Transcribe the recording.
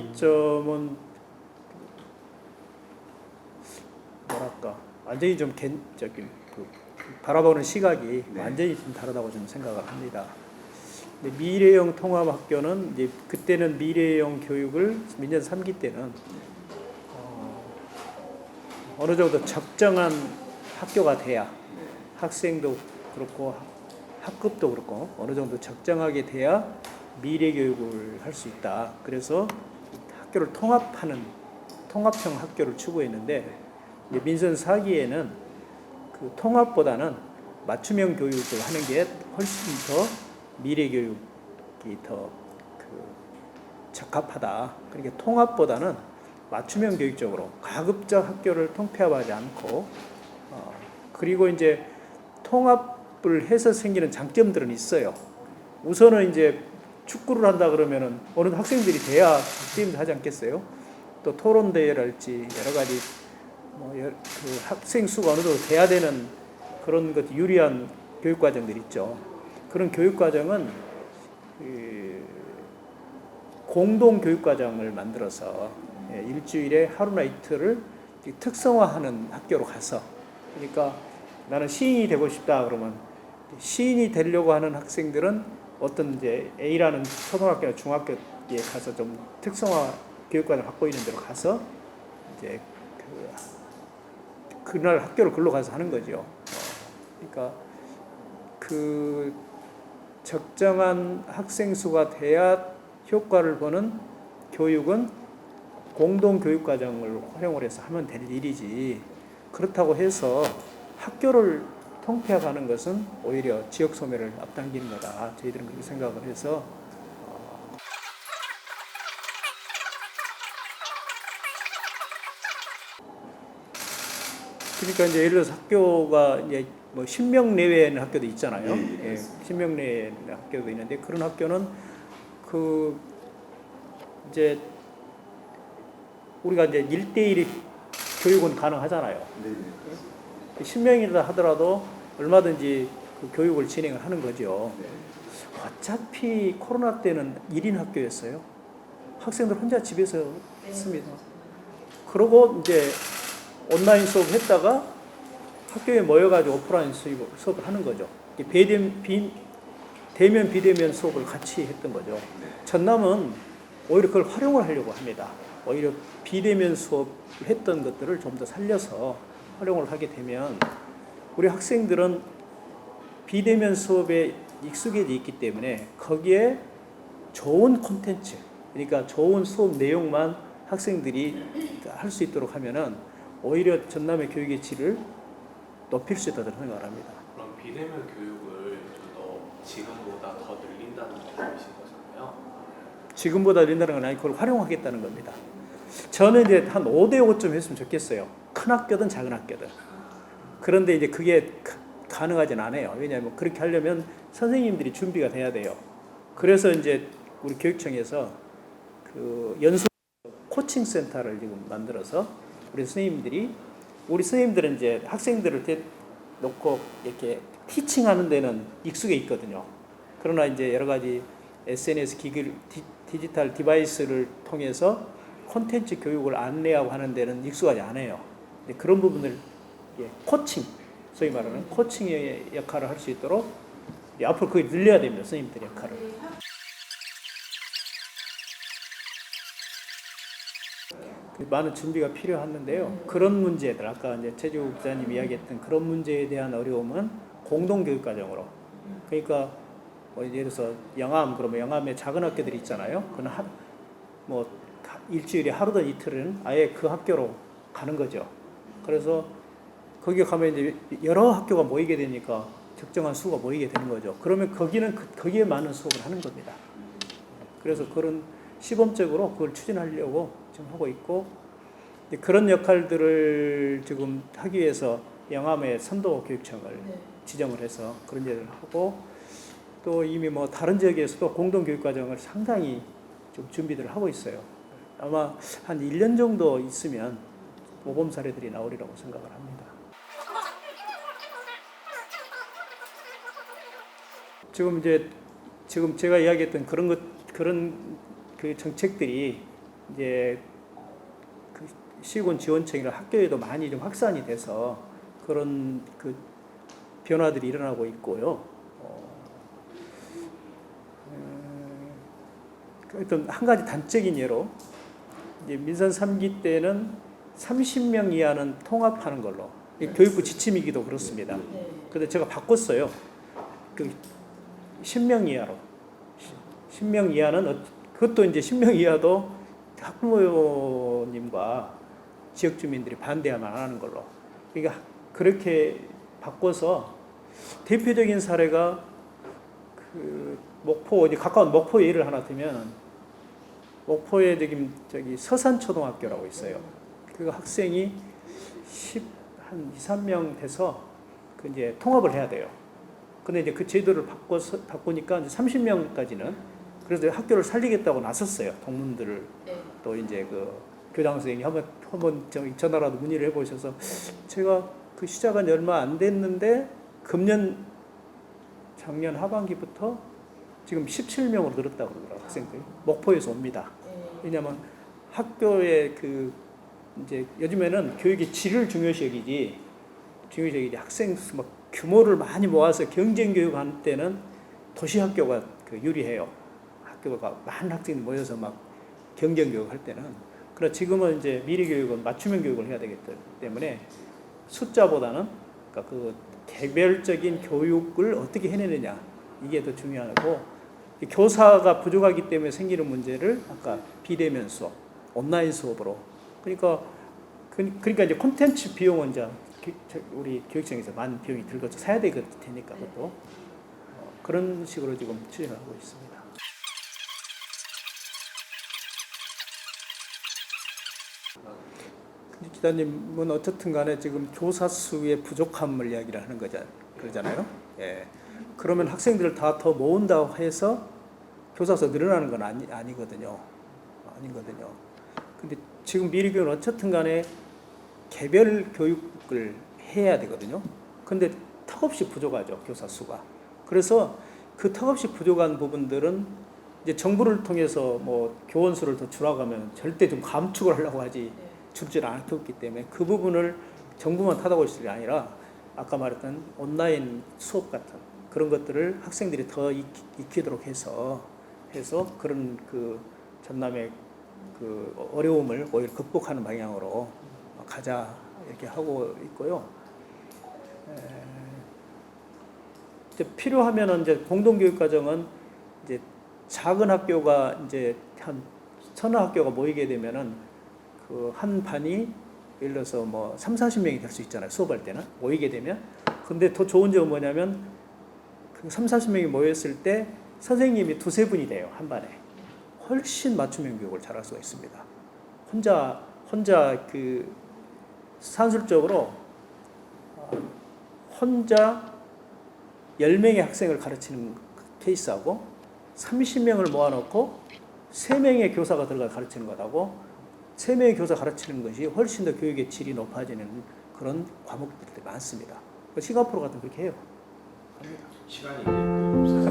차이점은 뭐랄까 완전히 좀 바라보는 시각이 네. 완전히 좀 다르다고 저는 생각을 합니다. 근데 미래형 통합학교는 이제 그때는 미래형 교육을 민년 3기 때는 어느 정도 적정한 학교가 돼야 학생도 그렇고 학급도 그렇고 어느 정도 적정하게 돼야 미래 교육을 할 수 있다. 그래서 학교를 통합형 학교를 추구했는데 이제 민선 4기에는 그 통합보다는 맞춤형 교육을 하는 게 훨씬 더 미래 교육이 더 적합하다. 그러니까 통합보다는 맞춤형 교육적으로 가급적 학교를 통폐합하지 않고 그리고 이제 통합을 해서 생기는 장점들은 있어요. 우선은 이제 축구를 한다 그러면은 어느 학생들이 돼야 게임도 하지 않겠어요? 또 토론 대회랄지 여러 가지 그 학생 수가 어느 정도 돼야 되는 그런 것 유리한 교육 과정들이 있죠. 그런 교육 과정은 공동 교육 과정을 만들어서 일주일에 하루나 이틀을 특성화하는 학교로 가서 그러니까 나는 시인이 되고 싶다 그러면 시인이 되려고 하는 학생들은 어떤 이제 A라는 초등학교나 중학교에 가서 좀 특성화 교육과정을 갖고 있는 데로 가서 이제 그날 학교를 글로 가서 하는 거죠. 그러니까 그 적정한 학생 수가 돼야 효과를 보는 교육은 공동 교육 과정을 활용을 해서 하면 될 일이지. 그렇다고 해서 학교를 통폐합하는 것은 오히려 지역 소멸을 앞당기는 거다. 저희들은 그렇게 생각을 해서 그러니까 이제 예를 들어서 학교가 이제 뭐 10명 내외의 학교도 있잖아요. 예, 10명 내외의 학교도 있는데 그런 학교는 그 이제 우리가 이제 1대1 교육은 가능하잖아요. 10명이라 하더라도 얼마든지 그 교육을 진행을 하는 거죠. 어차피 코로나 때는 1인 학교였어요. 학생들 혼자 집에서 했습니다. 그러고 이제 온라인 수업 했다가 학교에 모여가지고 오프라인 수업을 하는 거죠. 대면 비대면 수업을 같이 했던 거죠. 전남은 오히려 그걸 활용을 하려고 합니다. 오히려 비대면 수업을 했던 것들을 좀 더 살려서 활용을 하게 되면 우리 학생들은 비대면 수업에 익숙해져 있기 때문에 거기에 좋은 콘텐츠, 그러니까 좋은 수업 내용만 학생들이 할 수 있도록 하면은 오히려 전남의 교육의 질을 높일 수 있다고 생각을 합니다. 그럼 비대면 교육을 좀 더 지금보다 더 늘린다는 말씀이신 거잖아요. 지금보다 늘린다는 건 아니고 그걸 활용하겠다는 겁니다. 저는 이제 한 5대5쯤 했으면 좋겠어요. 큰 학교든 작은 학교든. 그런데 이제 그게 가능하진 않아요. 왜냐하면 그렇게 하려면 선생님들이 준비가 돼야 돼요. 그래서 이제 우리 교육청에서 그 연수 코칭 센터를 지금 만들어서 우리 선생님들은 이제 학생들을 놓고 이렇게 티칭하는 데는 익숙해 있거든요. 그러나 이제 여러 가지 SNS 디지털 디바이스를 통해서 콘텐츠 교육을 안내하고 하는 데는 익숙하지 않아요. 그런 부분을 코칭, 소위 말하는 코칭의 역할을 할 수 있도록 앞으로 그걸 늘려야 됩니다. 선생님들 역할을. 많은 준비가 필요한데요. 그런 문제들, 아까 이제 최주 기자님 이야기했던 그런 문제에 대한 어려움은 공동교육 과정으로. 그러니까 예를 들어서 그러면 영암에 작은 학교들이 있잖아요. 그는 일주일에 하루든 이틀은 아예 그 학교로 가는 거죠. 그래서 거기 가면 이제 여러 학교가 모이게 되니까 적정한 수가 모이게 되는 거죠. 그러면 거기에 많은 수업을 하는 겁니다. 그래서 그런 시범적으로 그걸 추진하려고 지금 하고 있고 그런 역할들을 지금 하기 위해서 영암의 선도 교육청을 지정을 해서 그런 일을 하고 또 이미 다른 지역에서도 공동 교육 과정을 상당히 좀 준비를 하고 있어요. 아마 한 1년 정도 있으면 모범 사례들이 나오리라고 생각을 합니다. 지금 제가 이야기했던 그런 그 정책들이 이제 그 시군 지원청이나 학교에도 많이 좀 확산이 돼서 그런 그 변화들이 일어나고 있고요. 어떤 한 가지 단적인 예로 이제 민선 3기 때는 30명 이하는 통합하는 걸로 교육부 지침이기도 그렇습니다. 근데 제가 바꿨어요. 그 10명 이하로 10명 이하는 그것도 이제 10명 이하도 학부모님과 지역 주민들이 반대하면 안 하는 걸로. 그러니까 그렇게 바꿔서 대표적인 사례가 그 목포 어디 가까운 목포 예를 하나 들면 목포에 저기 서산초등학교라고 있어요. 그 학생이 한 2, 3명 돼서 그 이제 통합을 해야 돼요. 근데 이제 그 제도를 바꾸니까 이제 30명까지는 그래서 학교를 살리겠다고 나섰어요. 동문들을 또 이제 그 교장 선생님이 한번 전화라도 문의를 해보셔서 제가 그 시작한 지 얼마 안 됐는데 작년 하반기부터 지금 17명으로 늘었다고 그러더라고요. 학생들이 목포에서 옵니다. 왜냐하면 학교에 그 이제 요즘에는 교육의 질을 중요시 여기지 학생 수 막 규모를 많이 모아서 경쟁 교육할 때는 도시 학교가 그 유리해요. 학교가 많은 학생이 모여서 막 경쟁 교육할 때는. 그러나 지금은 이제 미래 교육은 맞춤형 교육을 해야 되기 때문에 숫자보다는 그러니까 그 개별적인 교육을 어떻게 해내느냐 이게 더 중요하고 교사가 부족하기 때문에 생기는 문제를 아까 비대면 수업, 온라인 수업으로 그러니까 이제 콘텐츠 비용은 이제 우리 교육청에서 많은 비용이 들겠죠. 사야 되니까 그것도 그런 식으로 지금 추진하고 있습니다. 기자님은 어쨌든 간에 지금 교사 수의 부족함을 이야기를 하는 그러잖아요. 예. 그러면 학생들을 다 더 모은다고 해서 교사 수 늘어나는 건 아니거든요. 근데 지금 미래교육은 어쨌든 간에 개별 교육을 해야 되거든요. 근데 턱없이 부족하죠, 교사 수가. 그래서 그 턱없이 부족한 부분들은 이제 정부를 통해서 뭐 교원 수를 더 줄라고 하면 절대 좀 감축을 하려고 하지 줄질 않았기 때문에 그 부분을 정부만 타다고 있을 게 아니라 아까 말했던 온라인 수업 같은 그런 것들을 학생들이 더 익히도록 해서 그런 그 전남의 그 어려움을 오히려 극복하는 방향으로 가자 이렇게 하고 있고요. 이제 필요하면은 이제 공동교육과정은 이제 작은 학교가 이제 한 서너 학교가 모이게 되면은 그 한 반이 예를 들어서 뭐 3, 40명이 될 수 있잖아요. 수업할 때는 모이게 되면. 근데 더 좋은 점은 뭐냐면 그 3, 40명이 모였을 때 선생님이 두세 분이 돼요. 한 반에. 훨씬 맞춤형 교육을 잘할 수가 있습니다. 혼자 그 산술적으로 혼자 10명의 학생을 가르치는 케이스하고 30명을 모아놓고 3명의 교사가 들어가 가르치는 것하고 3명의 교사 가르치는 것이 훨씬 더 교육의 질이 높아지는 그런 과목들이 많습니다. 싱가포르 같은 그렇게 해요. 시간이 이제 또 없어서